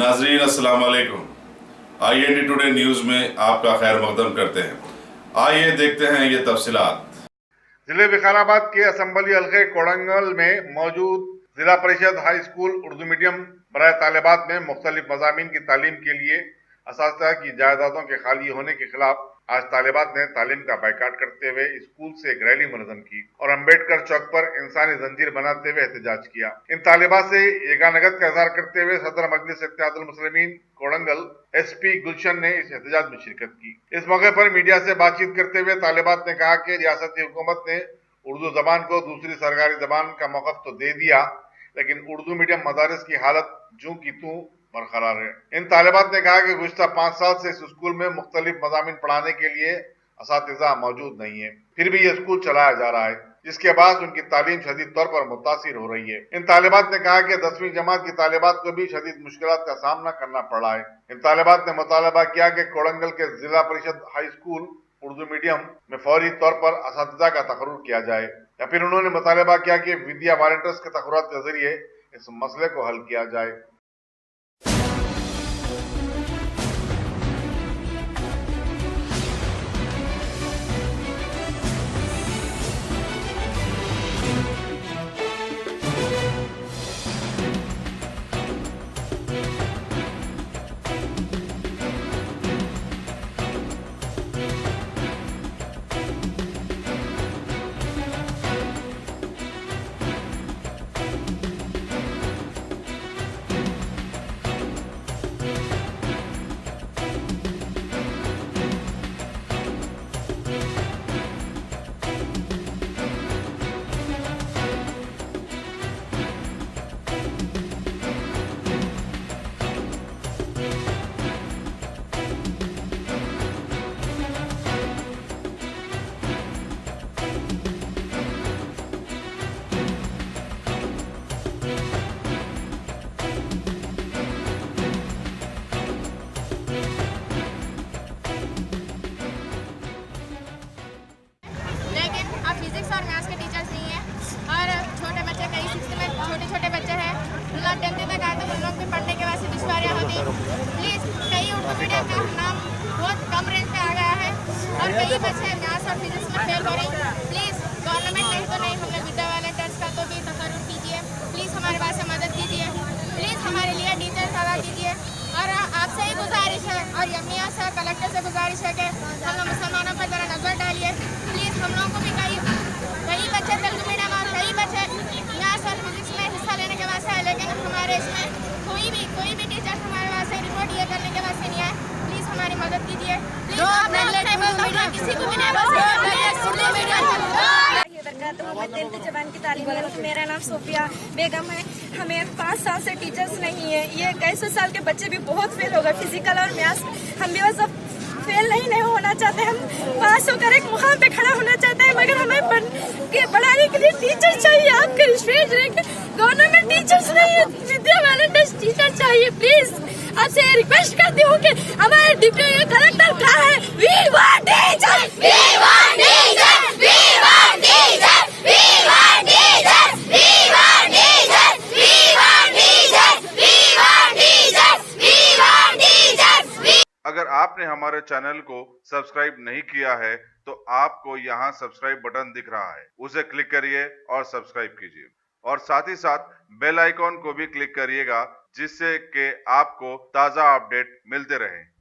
नाजरीन अस्सलाम वालेकुम। IND टुडे न्यूज में आपका खैर मकदम करते हैं। आइए देखते हैं ये तफसीलात। जिले विकाराबाद के असम्बली हल्के कोड़ंगल में मौजूद जिला परिषद हाई स्कूल उर्दू मीडियम बराए तालिबात में मुख्तलिफ मज़ामीन की तालीम के लिए असातिज़ा की जायदादों के खाली होने के खिलाफ आज तालिबात ने तालीम का बाइकाट करते हुए स्कूल से एक रैली मुनज़्ज़म की और अम्बेडकर चौक पर इंसानी जंजीर बनाते हुए एहतजाज किया। इन तालिबात से यगानगत का इजहार करते हुए सदर मजलिस इत्तेहादुल मुस्लिमीन कोड़ंगल SP गुलशन ने इस एहतजाज में शिरकत की। इस मौके पर मीडिया से बातचीत करते हुए तालिबात ने कहा कि रियासती हुकूमत ने उर्दू जबान को दूसरी सरकारी जबान का मौक़िफ़ तो दे दिया, लेकिन उर्दू मीडियम मदारिस की हालत जूं की तूं बरकरार है। इन तालिबात ने कहा कि गुज़िश्ता 5 साल से इस स्कूल में मुख्तलिफ मज़ामीन पढ़ाने के लिए असातिज़ा मौजूद नहीं है, फिर भी यह स्कूल चलाया जा रहा है, जिसके बाद उनकी तालीम शदीद तौर पर मुतासिर हो रही है। इन तालिबात ने कहा कि 10वीं जमात की तालिबात को भी शदीद मुश्किलात का सामना करना पड़ा है। इन तालिबात ने मुतालबा किया कि कोड़ंगल के जिला परिषद हाई स्कूल उर्दू मीडियम में फौरी तौर पर असातिज़ा का तकर्रुर किया जाए, या फिर उन्होंने मुतालबा किया कि विद्या वॉलंटियर्स के तकर्रुरात के जरिए इस मसले को हल किया जाए। फिजिक्स और मैथ्स के टीचर्स नहीं है और छोटे बच्चे कई 6th में छोटे बच्चे हैं, मतलब 10th तक आए तो उन लोग भी पढ़ने के वास्ते दुश्वारियाँ होती। प्लीज़ कई उर्दू मीडियम का नाम बहुत कम रेंज पे आ गया है और कई बच्चे मैथ्स और फिजिक्स में फेल हो रही। प्लीज़ गवर्नमेंट नहीं तो नहीं, हम लोग विद्या वॉलंटियर्स का तो भी तकर्रुर कीजिए, प्लीज़ हमारे पास से मदद कीजिए, प्लीज़ हमारे लिए टीचर्स अदा कीजिए। और आपसे ही गुजारिश है और यमिया से कलेक्टर से गुजारिश है कि हम लोग मुसलमानों पर ज़रा नज़र डालिए। प्लीज़ हम लोगों को भी कई बच्चे तेलुगु मीडियम और कई बच्चे मैथ्स और फिजिक्स में हिस्सा लेने के वास्ते है, लेकिन हमारे इसमें कोई भी टीचर हमारे वास्ते रिपोर्ट ये करने के वास्ते नहीं आए। प्लीज़ हमारी मदद कीजिए। किसी को भी की तालीम। मेरा नाम सोफिया बेगम है। हमें 5 साल से टीचर्स नहीं है। ये 21 साल के बच्चे भी बहुत फेल हो गए फिजिकल और मैथ्स। हम भी बस अब फेल नहीं होना चाहते, हम पास होकर एक मुकाम पे खड़ा होना चाहते हैं, मगर हमें पढ़ाने के लिए टीचर चाहिए। आपके रिश्वेट गवर्नमेंट टीचर्स नहीं है, विद्या वॉलंटियर्स टीचर चाहिए। प्लीज आपसे रिक्वेस्ट करती हूँ कि हमारे डिप्टी कलेक्टर कहाँ है? We want teacher, we want teacher, we want teacher, we want teacher, we want teacher, we want teacher, we want teacher, we want teacher. अगर आपने हमारे चैनल को सब्सक्राइब नहीं किया है तो आपको यहाँ सब्सक्राइब बटन दिख रहा है, उसे क्लिक करिए और सब्सक्राइब कीजिए और साथ ही साथ बेल आइकॉन को भी क्लिक करिएगा, जिससे कि आपको ताज़ा अपडेट मिलते रहें।